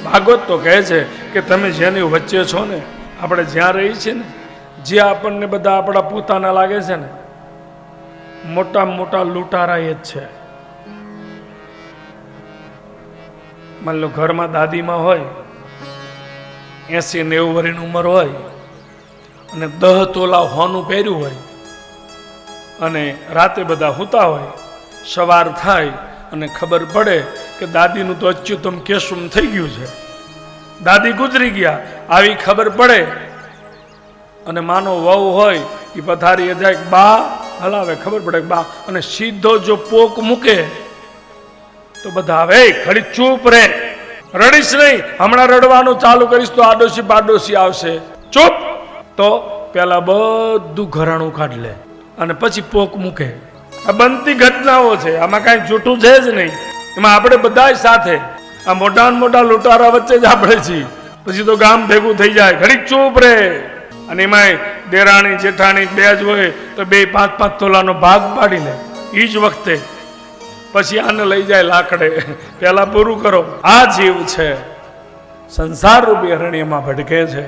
ભાગવત તો કહે છે કે તમે જેની વચ્ચે છો ને, આપણે જ્યાં રહી છીએ ને, જે આપણને બધા આપણા પોતાના લાગે છે ને, મોટા મોટા લૂંટારા એ જ છે. માની લો ઘરમાં દાદીમાં હોય, 80-90 વર્ષની ઉંમર હોય અને 10 તોલા હોનું પહેર્યું હોય અને રાતે બધા સૂતા હોય, સવાર થાય અને ખબર પડે કે દાદીનું તો અચ્યુતમ કેશુમ થઈ ગયું છે, દાદી ગુજરી ગયા, આવી ખબર પડે અને માનો વહુ હોય એ પથારીએ જાય, બા હલાવે, ખબર પડે બા, અને સીધો જો પોક મૂકે તો બધા આવે, ઘડી ચૂપ રે, રડીશ નહીં, હમણાં રડવાનું ચાલુ કરીશ તો આડોશી પાડોશી આવશે, ચૂપ. તો પેલા બધું ઘરાણું કાઢ લે અને પછી પોક મૂકે. આ બનતી ઘટનાઓ છે, આમાં કાંઈ જૂઠું છે જ નહીં. એમાં આપણે બધા સાથે, આ મોટા મોટા લૂંટારા વચ્ચે જ આપણે છીએ. પછી તો ગામ ભેગું થઈ જાય, ઘડીક ચૂપ રે. અને એમાંય દેરાણી જેઠાણી બે જ હોય તો 2-5 તોલાનો ભાગ પાડી લે એ જ વખતે. પછી આને લઈ જાય લાકડે, પેલા પૂરું કરો. આ જીવ છે સંસાર રૂપી અરણ્યમાં ભટકે છે.